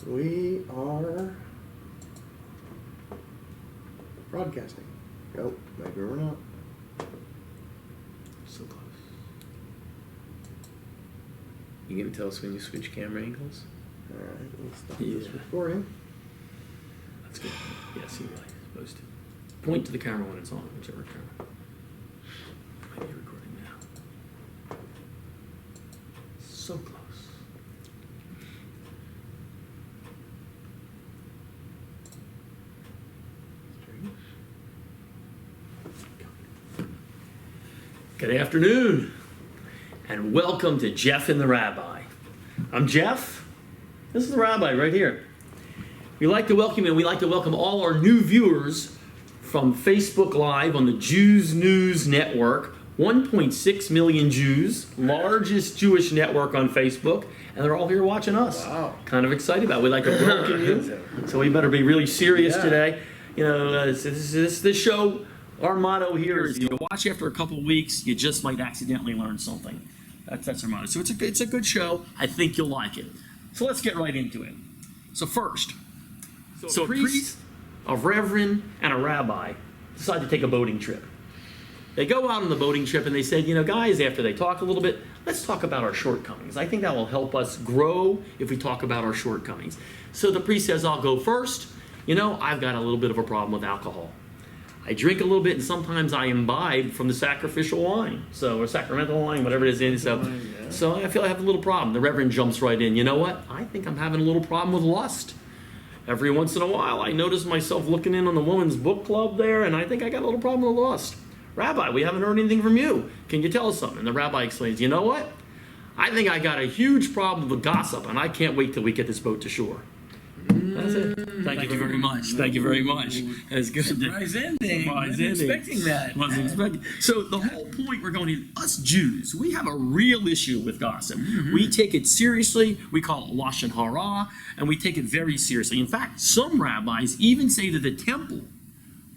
We are broadcasting. Oh, maybe we're not. So close. You gonna tell us when you switch camera angles? Alright, let's stop this recording. That's good. Yes, you're right. Supposed to. Point to the camera when it's on, whichever camera. Might be recording now. So close. Good afternoon, and welcome to Jeff and the Rabbi. I'm Jeff. This is the Rabbi right here. We like to welcome you, and we like to welcome all our new viewers from Facebook Live on the Jews News Network. 1.6 million Jews, largest Jewish network on Facebook, and they're all here watching us. Wow. Kind of excited about it. We'd like to welcome you, so we better be really serious today. You know, this show, our motto here is you watch after a couple of weeks, you just might accidentally learn something. That's our motto. So it's a good show. I think you'll like it. So let's get right into it. So first, a priest, a reverend, and a rabbi decide to take a boating trip. They go out on the boating trip and they said, you know, guys, after they talk a little bit, let's talk about our shortcomings. I think that will help us grow if we talk about our shortcomings. So the priest says, I'll go first. You know, I've got a little bit of a problem with alcohol. I drink a little bit, and sometimes I imbibe from the sacrificial wine, or sacramental wine, whatever it is. So I feel I have a little problem. The reverend jumps right in. You know what? I think I'm having a little problem with lust. Every once in a while, I notice myself looking in on the women's book club there, and I think I got a little problem with lust. Rabbi, we haven't heard anything from you. Can you tell us something? And the rabbi explains, you know what? I think I got a huge problem with gossip, and I can't wait till we get this boat to shore. That's it. Thank you very much. Thank you very much. That's good. Surprise ending. Surprise ending. Expecting that. Wasn't expecting. So the whole point we're going to, us Jews, we have a real issue with gossip. Mm-hmm. We take it seriously. We call it lashan hara, and we take it very seriously. In fact, some rabbis even say that the temple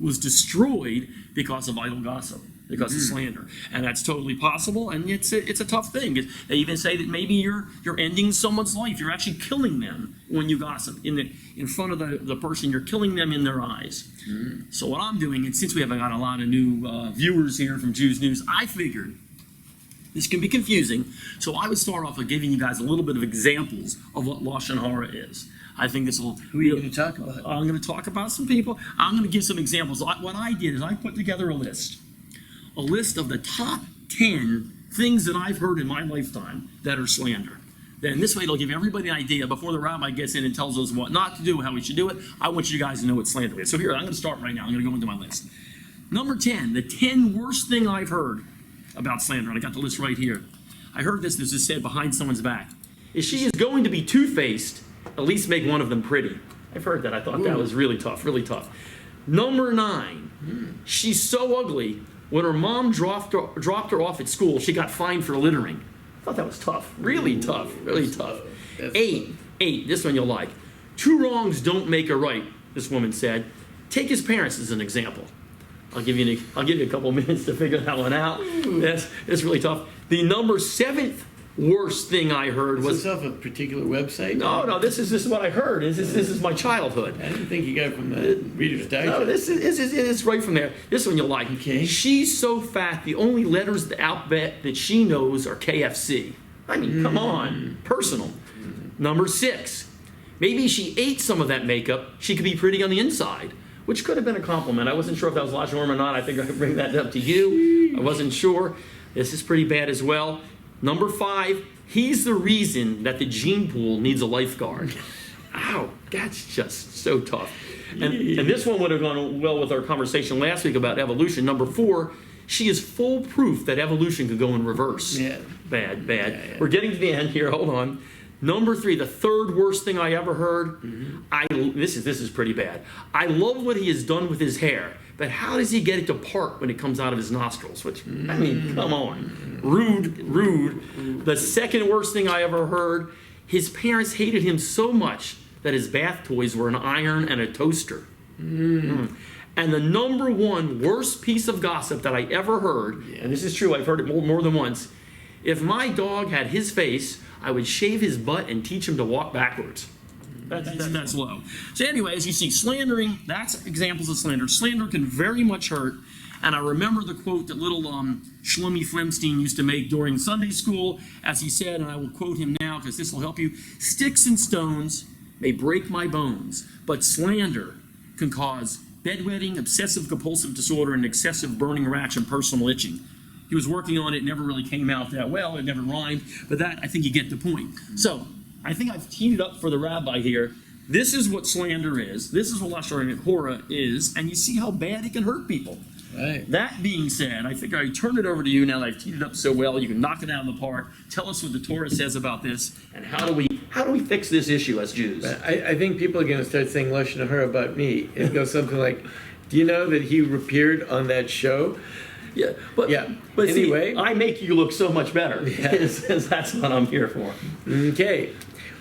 was destroyed because of idle gossip, because of slander, and that's totally possible. And it's a tough thing. They even say that maybe you're ending someone's life. You're actually killing them when you gossip in front of the person. You're killing them in their eyes. So what I'm doing, and since we haven't got a lot of new viewers here from Jews News, I figured this can be confusing. So I would start off by giving you guys a little bit of examples of what lashan hara is. I think this will... Who are you going to talk about? I'm going to talk about some people. I'm going to give some examples. What I did is I put together a list of the top 10 things that I've heard in my lifetime that are slander. Then this way it'll give everybody an idea before the rabbi gets in and tells us what not to do, how we should do it. I want you guys to know what slander is. So here, I'm going to start right now. I'm going to go into my list. Number 10, the 10 worst thing I've heard about slander. And I got the list right here. I heard this is said behind someone's back. If she is going to be two-faced, at least make one of them pretty. I've heard that. I thought that was really tough, really tough. Number 9, she's so ugly, when her mom dropped her off at school, she got fined for littering. I thought that was tough, really tough, really tough. 8, this one you'll like. 2 wrongs don't make a right, this woman said. Take his parents as an example. I'll give you a couple minutes to figure that one out. That's really tough. The number 7th worst thing I heard was... Is this off a particular website? No, this is what I heard. This is my childhood. I didn't think you got it from the Reader's Digest. No, this is right from there. This one you'll like. Okay. She's so fat, the only letters of the alphabet that she knows are KFC. I mean, come on. Personal. Number 6. Maybe she ate some of that makeup. She could be pretty on the inside, which could have been a compliment. I wasn't sure if that was lashan hara or not. I think I could bring that up to you. I wasn't sure. This is pretty bad as well. Number 5, he's the reason that the gene pool needs a lifeguard. Ow, that's just so tough. And this one would have gone well with our conversation last week about evolution. Number 4, she is full proof that evolution could go in reverse. Yeah. Bad. Yeah. We're getting to the end here. Hold on. Number 3, the third worst thing I ever heard. This is pretty bad. I love what he has done with his hair, but how does he get it to part when it comes out of his nostrils? Which, I mean, come on. Rude. The second worst thing I ever heard, his parents hated him so much that his bath toys were an iron and a toaster. And the number 1 worst piece of gossip that I ever heard, and this is true, I've heard it more than once, if my dog had his face, I would shave his butt and teach him to walk backwards. That's low. So anyway, as you see, slandering, that's examples of slander. Slander can very much hurt. And I remember the quote that little Shlomi Flemstein used to make during Sunday school, as he said, and I will quote him now because this will help you, "Sticks and stones may break my bones, but slander can cause bedwetting, obsessive compulsive disorder, and excessive burning rash and personal itching." He was working on it, it never really came out that well, it never rhymed, but that, I think you get the point. So, I think I've teed it up for the rabbi here. This is what slander is, this is what lashan hara is, and you see how bad it can hurt people. Right. That being said, I think I turn it over to you now that I've teed it up so well. You can knock it out of the park. Tell us what the Torah says about this, and how do we fix this issue as Jews? I think people are going to start saying lashan hara about me. It goes something like, "Do you know that he appeared on that show?" Yeah, but anyway, see, I make you look so much better. Yeah. That's what I'm here for. Okay.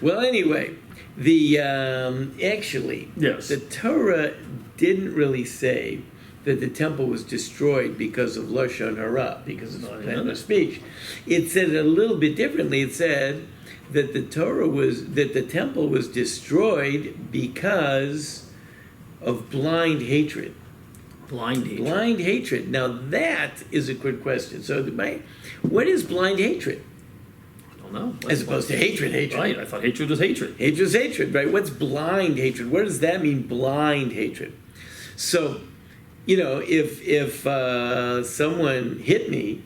Well, anyway, the actually, Yes. the Torah didn't really say that the temple was destroyed because of lashan hara, because of slander of speech. It said it a little bit differently. It said that the temple was destroyed because of blind hatred. Blind hatred. Blind hatred. Now that is a good question. So what is blind hatred? I don't know. As opposed to hatred. Right, I thought hatred was hatred. Hatred is hatred, right? What's blind hatred? What does that mean, blind hatred? So, if someone hit me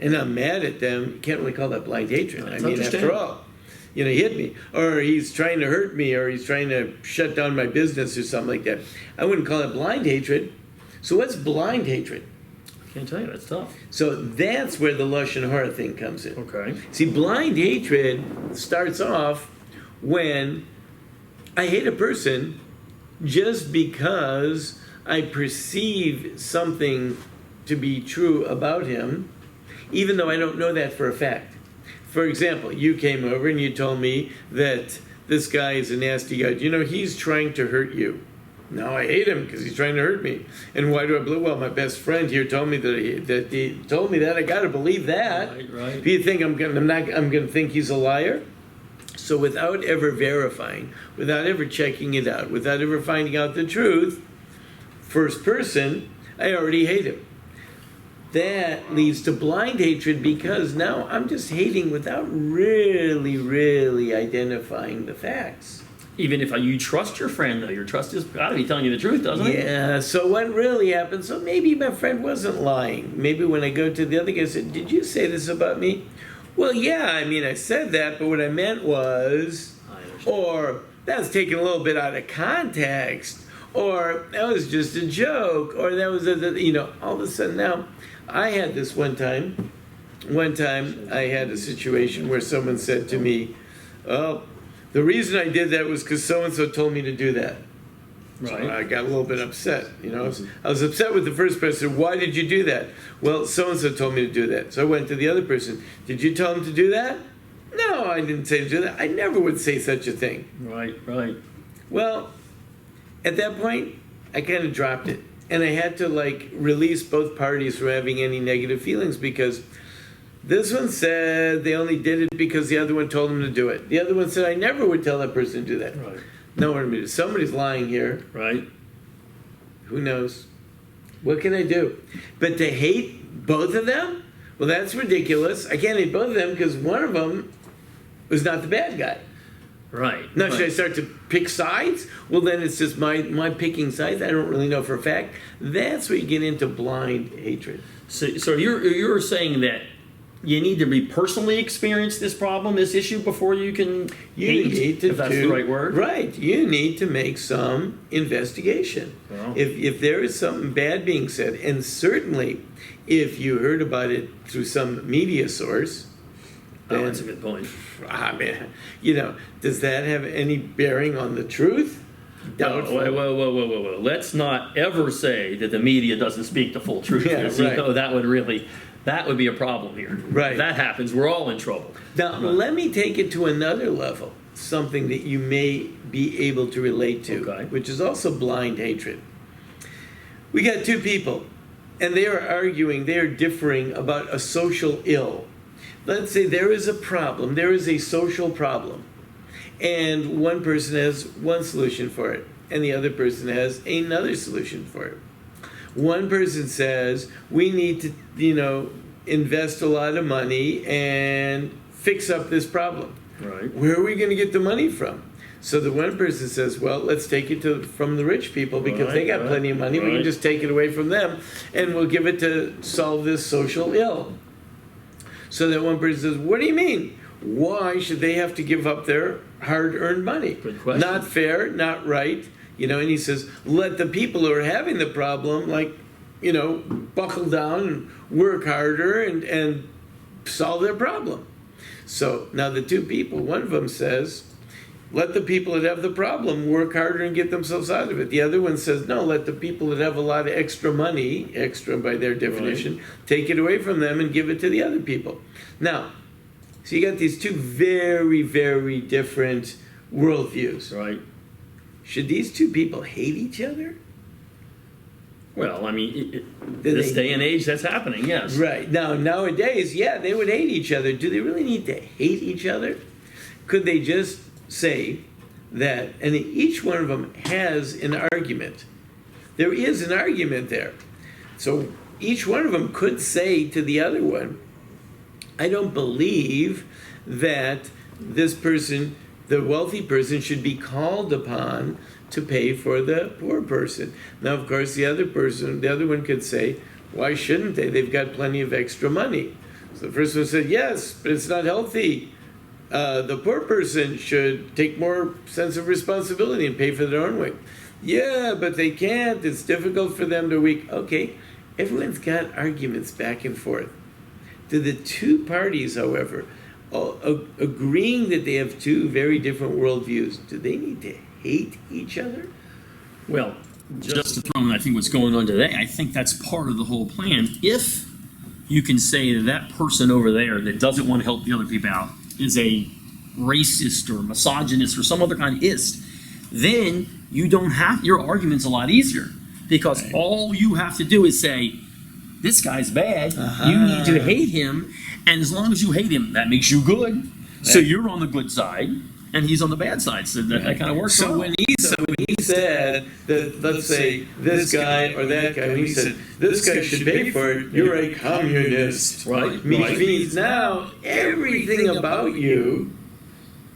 and I'm mad at them, you can't really call that blind hatred. That's I mean, after all, he hit me, or he's trying to hurt me, or he's trying to shut down my business or something like that. I wouldn't call it blind hatred. So what's blind hatred? I can't tell you, that's tough. So that's where the lashan hara thing comes in. Okay. See, blind hatred starts off when I hate a person just because I perceive something to be true about him, even though I don't know that for a fact. For example, you came over and you told me that this guy is a nasty guy. He's trying to hurt you. Now I hate him because he's trying to hurt me. And why do I believe? Well, my best friend here told me that he told me that. I got to believe that. Right. If you think I'm going to think he's a liar. So without ever verifying, without ever checking it out, without ever finding out the truth, first person, I already hate him. That leads to blind hatred because now I'm just hating without really identifying the facts. Even if you trust your friend, though, your trust has got to be telling you the truth, doesn't it? Yeah, so what really happened, so maybe my friend wasn't lying. Maybe when I go to the other guy, I said, "Did you say this about me?" "Well, yeah, I said that, but what I meant was," or "that was taken a little bit out of context," or "that was just a joke," or "that was all of a sudden now, I had this one time I had a situation where someone said to me, "Oh, the reason I did that was because so-and-so told me to do that." Right. So I got a little bit upset, I was upset with the first person. "Why did you do that?" "Well, so-and-so told me to do that." So I went to the other person. "Did you tell him to do that?" "No, I didn't say to do that." I never would say such a thing. Right. Well, at that point, I kind of dropped it. And I had to release both parties from having any negative feelings because this one said they only did it because the other one told them to do it. The other one said I never would tell that person to do that. Right. No, wait a minute. Somebody's lying here. Right. Who knows? What can I do? But to hate both of them? Well, that's ridiculous. I can't hate both of them because one of them was not the bad guy. Right. Now, should I start to pick sides? Well, then it's just my picking sides. I don't really know for a fact. That's where you get into blind hatred. So you're saying that you need to be personally experience this problem, this issue, before you can hate, if that's the right word? Right. You need to make some investigation. Well. If there is something bad being said, and certainly if you heard about it through some media source, then, that's a good point. Does that have any bearing on the truth? Doubtful. Whoa. Let's not ever say that the media doesn't speak the full truth. Yeah, right. That would be a problem here. Right. If that happens, we're all in trouble. Now, let me take it to another level, something that you may be able to relate to, Okay. which is also blind hatred. We got two people, and they are arguing, they are differing about a social ill. Let's say there is a problem, there is a social problem, and one person has one solution for it, and the other person has another solution for it. One person says, we need to, invest a lot of money and fix up this problem. Right. Where are we going to get the money from? So the one person says, well, let's take it from the rich people because they got plenty of money. We can just take it away from them and we'll give it to solve this social ill. So that one person says, what do you mean? Why should they have to give up their hard-earned money? Good question. Not fair, not right. And he says, let the people who are having the problem, buckle down and work harder and solve their problem. So now the two people, one of them says, let the people that have the problem work harder and get themselves out of it. The other one says, no, let the people that have a lot of extra money, extra by their definition, take it away from them and give it to the other people. Now, so you got these two very, very different worldviews. Right. Should these two people hate each other? Well, I mean, this day and age, that's happening, yes. Right. Now, nowadays, they would hate each other. Do they really need to hate each other? Could they just say that, and each one of them has an argument. There is an argument there. So each one of them could say to the other one, I don't believe that this person, the wealthy person, should be called upon to pay for the poor person. Now, of course, the other one could say, why shouldn't they? They've got plenty of extra money. So the first one said, yes, but it's not healthy. The poor person should take more sense of responsibility and pay for their own way. Yeah, but they can't. It's difficult for them to weak. Okay, everyone's got arguments back and forth. Do the two parties, however, agreeing that they have two very different worldviews, do they need to hate each other? Well, just to throw in, I think what's going on today, I think that's part of the whole plan. If you can say that person over there that doesn't want to help the other people out is a racist or misogynist or some other kind of ist, then you don't have, your argument's a lot easier because all you have to do is say, this guy's bad, you need to hate him, and as long as you hate him, that makes you good. So you're on the good side, and he's on the bad side, so that kind of works. So when he said that, let's say, this guy or that guy, when he said, this guy should pay for it, you're a communist. Right. Means now everything about you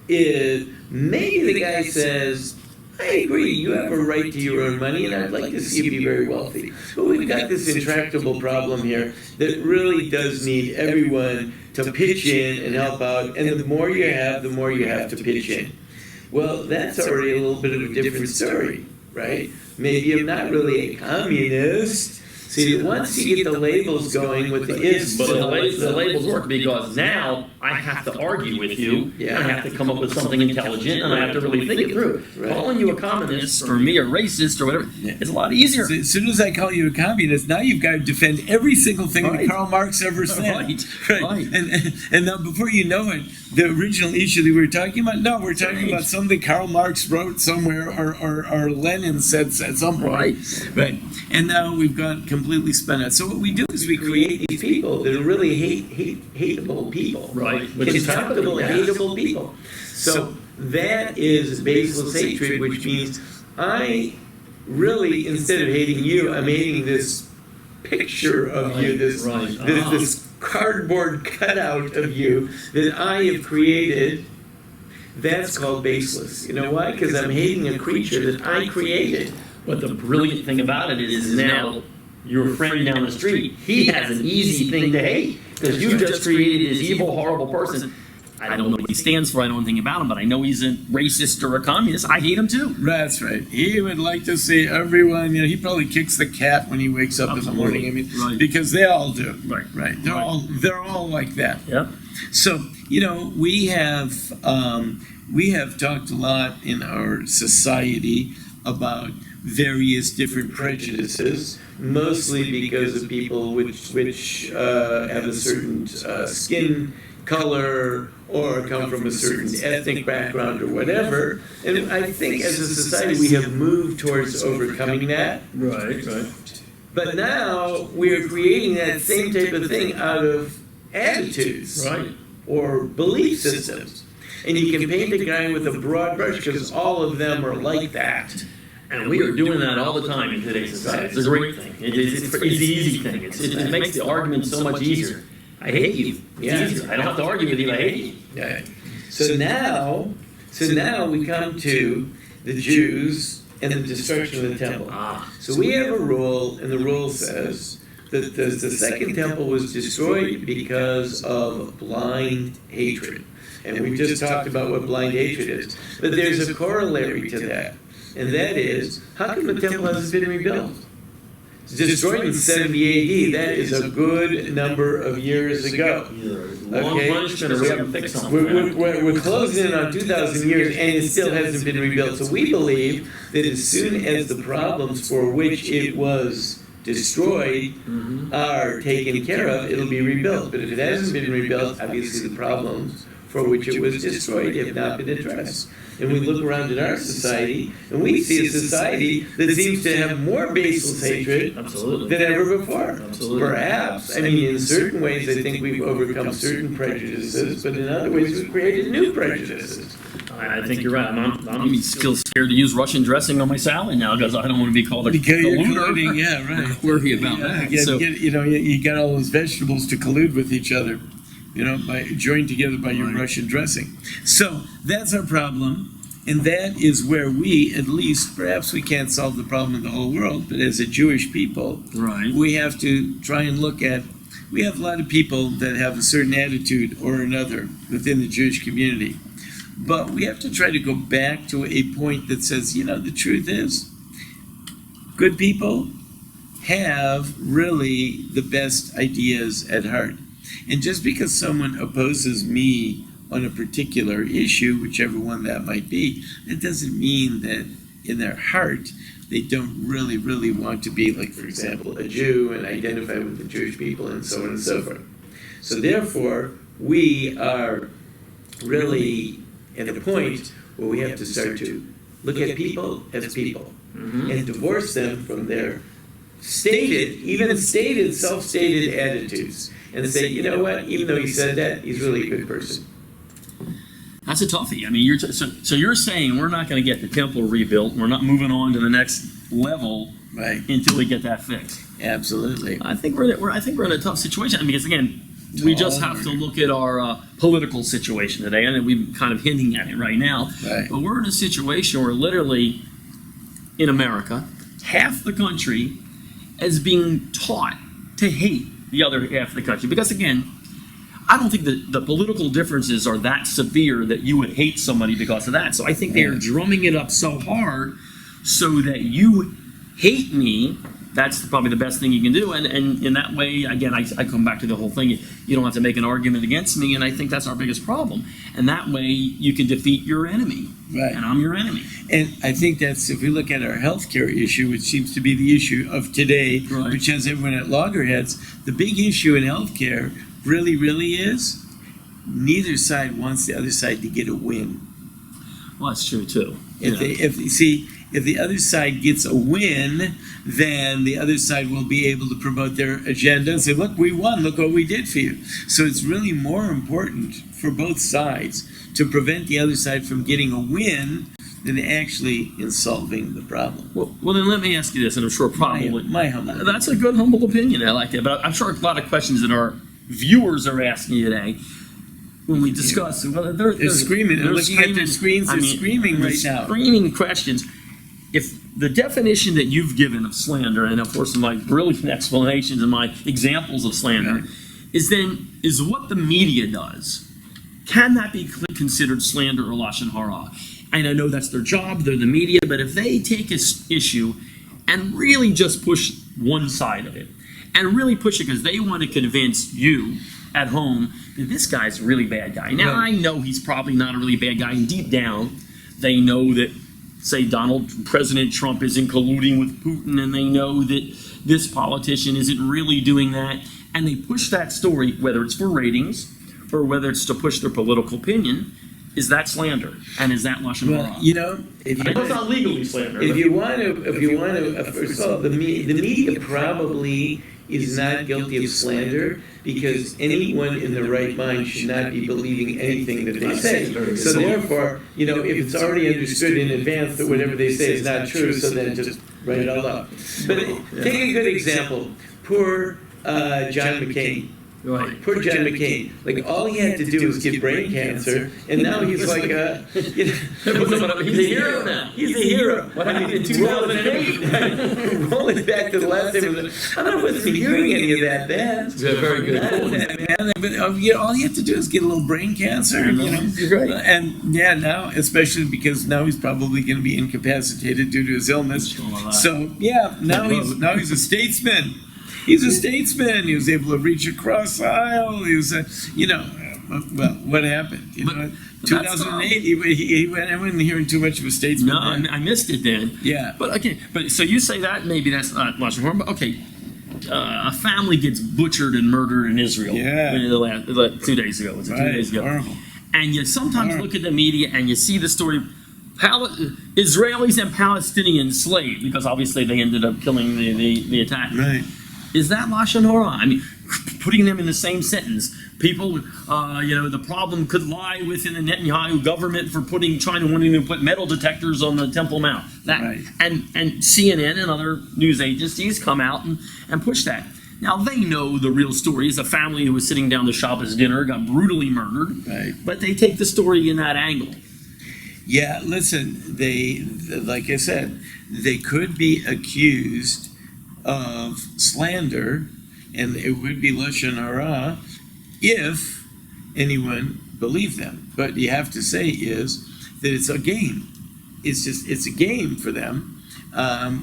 is, maybe the guy says, I agree, you have a right to your own money, and I'd like to see you be very wealthy. But we've got this intractable problem here that really does need everyone to pitch in and help out, and the more you have to pitch in. Well, that's already a little bit of a different story, right? Maybe I'm not really a communist. See, once you get the labels going with the is, But the labels work because now I have to argue with you, and I have to come up with something intelligent, and I have to really think it through. Right. Calling you a communist or me a racist or whatever is a lot easier. So as soon as I call you a communist, now you've got to defend every single thing that Karl Marx ever said. Right. And now before you know it, the original issue that we were talking about, no, we're talking about something Karl Marx wrote somewhere or Lenin said at some point. Right. And now we've got completely spun out. So what we do is we create these people that are really hateable people. Right. Contemptible, hateable people. So that is baseless hatred, which means I really, instead of hating you, I'm hating this picture of you, this cardboard cutout of you that I have created. That's called baseless. You know why? Because I'm hating a creature that I created. But the brilliant thing about it is now your friend down the street, he has an easy thing to hate because you just created this evil, horrible person. I don't know what he stands for. I don't know anything about him, but I know he's a racist or a communist. I hate him too. That's right. He would like to see everyone. He probably kicks the cat when he wakes up in the morning. I mean, because they all do. Right. They're all like that. Yep. So we have talked a lot in our society about various different prejudices, mostly because of people which have a certain skin color or come from a certain ethnic background or whatever. And I think as a society we have moved towards overcoming that. Right. But now we're creating that same type of thing out of attitudes or belief systems. and you can paint a guy with a broad brush because all of them are like that. And we are doing that all the time in today's society. It's a great thing. It's the easy thing. It makes the argument so much easier. I hate you. It's easier. I don't have to argue with you. I hate you. Yeah. So now we come to the Jews and the destruction of the temple. So we have a rule, and the rule says that the second temple was destroyed because of blind hatred. And we just talked about what blind hatred is. But there's a corollary to that. And that is, how come the temple hasn't been rebuilt? It's destroyed in 70 AD. That is a good number of years ago. Long punishment, or we haven't fixed something. We're closing in on 2,000 years, and it still hasn't been rebuilt. So we believe that as soon as the problems for which it was destroyed are taken care of, it'll be rebuilt. But if it hasn't been rebuilt, obviously the problems for which it was destroyed have not been addressed. And we look around at our society, and we see a society that seems to have more baseless hatred than ever before. Perhaps, I mean, in certain ways, I think we've overcome certain prejudices, but in other ways, we've created new prejudices. I think you're right. I'm still scared to use Russian dressing on my salad now because I don't want to be called a colluding. Yeah, right. Worry about that. You got all those vegetables to collude with each other, by joined together by your Russian dressing. So that's our problem, and that is where we, at least, perhaps we can't solve the problem of the whole world, but as a Jewish people, we have to try and look at. We have a lot of people that have a certain attitude or another within the Jewish community. But we have to try to go back to a point that says, the truth is, good people have really the best ideas at heart. And just because someone opposes me on a particular issue, whichever one that might be, it doesn't mean that in their heart they don't really, really want to be, like, for example, a Jew and identify with the Jewish people and so on and so forth. So therefore, we are really at the point where we have to start to look at people as people and divorce them from their self-stated attitudes and say, you know what, even though he said that, he's really a good person. That's a toughie. I mean, so you're saying we're not going to get the temple rebuilt. We're not moving on to the next level until we get that fixed. Absolutely. I think we're in a tough situation because, again, we just have to look at our political situation today, and we're kind of hinting at it right now. But we're in a situation where literally in America, half the country is being taught to hate the other half of the country. Because, again, I don't think that the political differences are that severe that you would hate somebody because of that. So I think they are drumming it up so hard so that you hate me. That's probably the best thing you can do. And in that way, again, I come back to the whole thing. You don't have to make an argument against me, and I think that's our biggest problem. And that way, you can defeat your enemy. Right. And I'm your enemy. And I think that's, if we look at our healthcare issue, which seems to be the issue of today, which has everyone at loggerheads, the big issue in healthcare really, really is neither side wants the other side to get a win. Well, that's true, too. If the other side gets a win, then the other side will be able to promote their agenda and say, look, we won, look what we did for you. So it's really more important for both sides to prevent the other side from getting a win than actually in solving the problem. Well, then let me ask you this, and I'm sure probably... My humble opinion. That's a good, humble opinion. I like that. But I'm sure a lot of questions that our viewers are asking you today, when we discuss... Well, they're screaming. They're looking at their screens. They're screaming right now. Screaming questions. If the definition that you've given of slander, and of course my brilliant explanations and my examples of slander, is what the media does, can that be considered slander or lashan hara? And I know that's their job, they're the media, but if they take an issue and really just push one side of it, and really push it because they want to convince you at home that this guy's a really bad guy. Now, I know he's probably not a really bad guy, and deep down, they know that, say, President Trump isn't colluding with Putin, and they know that this politician isn't really doing that, and they push that story, whether it's for ratings or whether it's to push their political opinion. Is that slander? And is that lashan hara? Well, it's not legally slander. If you want to, first of all, the media probably is not guilty of slander, because anyone in their right mind should not be believing anything that they say. So therefore, if it's already understood in advance that whatever they say is not true, so then just write it all up. But take a good example. Poor John McCain. Right. Poor John McCain. Like, all he had to do was get brain cancer, and now he's like he's a hero now. He's a hero. What happened in 2008? Rolling back to the last time, I wasn't hearing any of that then. Yeah, very good. Man, but all you have to do is get a little brain cancer, You're right. And yeah, now, especially because now he's probably going to be incapacitated due to his illness. So yeah, now he's a statesman. He's a statesman. He was able to reach across the aisle. He was, well, what happened? 2008. He went. I wasn't hearing too much of a statesman. No, I missed it then. Yeah. But okay, so you say that maybe that's not lashon hara, but okay. A family gets butchered and murdered in Israel. Yeah. 2 days ago. Was it 2 days ago? Horrible. And you sometimes look at the media and you see the story. Israelis and Palestinians enslaved, because obviously they ended up killing the attackers. Right. Is that lashon hara? I mean, putting them in the same sentence. People, the problem could lie within the Netanyahu government for wanting to put metal detectors on the Temple Mount. Right. And CNN and other news agencies come out and push that. Now, they know the real story is a family who was sitting down to Shabbos dinner, got brutally murdered. Right. But they take the story in that angle. Yeah, listen, like I said, they could be accused of slander, and it would be lashon hara if anyone believed them. But you have to say is that it's a game. It's a game for them,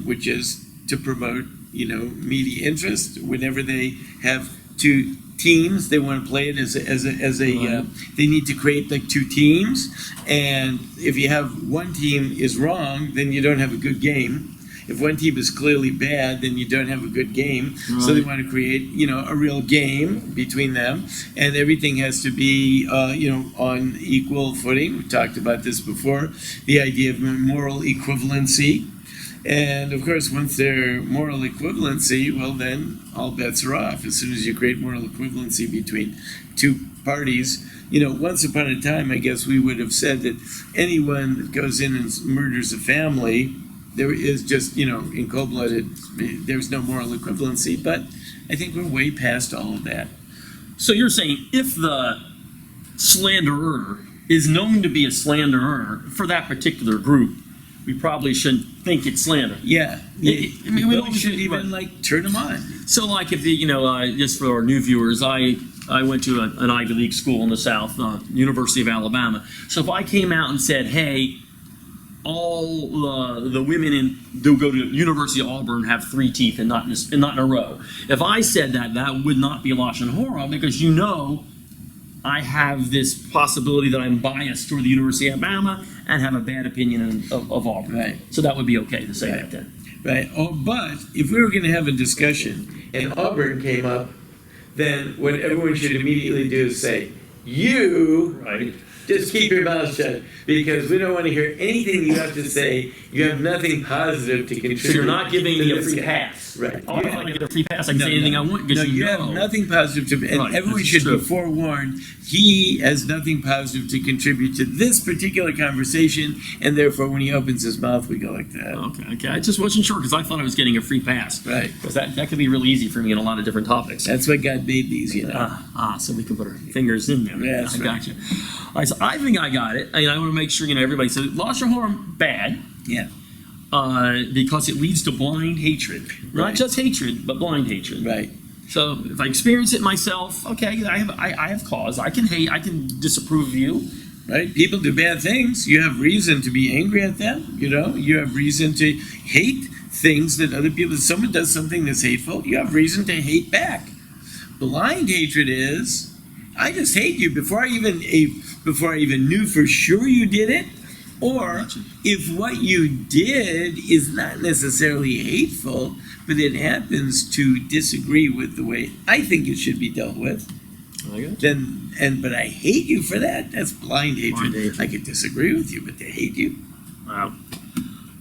which is to promote, media interest. Whenever they have two teams, they want to play it as a they need to create like two teams, and if you have one team is wrong, then you don't have a good game. If one team is clearly bad, then you don't have a good game. Right. So they want to create, a real game between them, and everything has to be, on equal footing. We talked about this before, the idea of moral equivalency. And of course, once they're moral equivalency, well, then all bets are off. As soon as you create moral equivalency between two parties, once upon a time, I guess we would have said that anyone that goes in and murders a family, there is just, in cold-blooded, there's no moral equivalency. But I think we're way past all of that. So you're saying if the slanderer is known to be a slanderer for that particular group, we probably shouldn't think it's slander. Yeah. We don't should even, turn them on. So, like, if just for our new viewers, I went to an Ivy League school in the South, University of Alabama. So if I came out and said, hey, all the women who go to University of Auburn have 3 teeth and not in a row. If I said that would not be lashon hara, because I have this possibility that I'm biased toward the University of Alabama and have a bad opinion of Auburn. Right. So that would be okay to say that then. Right. Oh, but if we were going to have a discussion and Auburn came up, then what everyone should immediately do is say, you Right. just keep your mouth shut, because we don't want to hear anything you have to say. You have nothing positive to contribute. So you're not giving to me a this free guy. pass. Right. Oh, if I get a free pass, I can say anything I want because you have nothing positive to, and Right, everyone this is should true. be forewarned. He has nothing positive to contribute to this particular conversation, and therefore, when he opens his mouth, we go like that. Okay. I just wasn't sure because I thought I was getting a free pass. Right. Because that could be really easy for me in a lot of different topics. That's why God made these, So we can put our fingers in there. Yeah, that's I right. gotcha. All right, so I think I got it. I want to make sure everybody. So lashon hara bad. Yeah. Because it leads to blind hatred. Not Right. just hatred, but blind hatred. Right. So if I experience it myself, okay, I have cause. I can hate. I can disapprove of you. Right? People do bad things. You have reason to be angry at them. You have reason to hate things that other people. If someone does something that's hateful, you have reason to hate back. Blind hatred is, I just hate you before I even knew for sure you did it, or if what you did is not necessarily hateful, but it happens to disagree with the way I think it should be dealt with. But I hate you for that. That's blind hatred. I could disagree with you, but they hate you. Wow.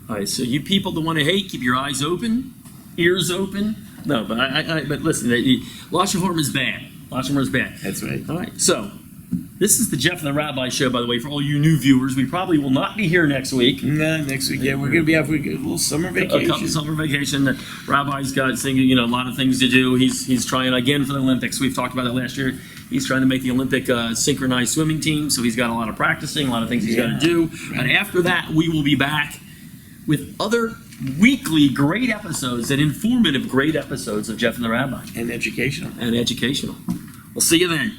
All right, so you people that want to hate, keep your eyes open, ears open, No, but listen, lashan is bad. Lashan is bad. That's right. All right, so this is the Jeff and the Rabbi show, by the way, for all you new viewers. We probably will not be here next week. No, next week, yeah, we're going to be off. We get a little summer vacation. Summer vacation. The Rabbi's got a lot of things to do. He's trying again for the Olympics. We've talked about it last year. He's trying to make the Olympic synchronized swimming team, so he's got a lot of practicing, a lot of things he's got to do. Right. And after that, we will be back with other weekly great episodes and informative great episodes of Jeff and the Rabbi. And educational. We'll see you then.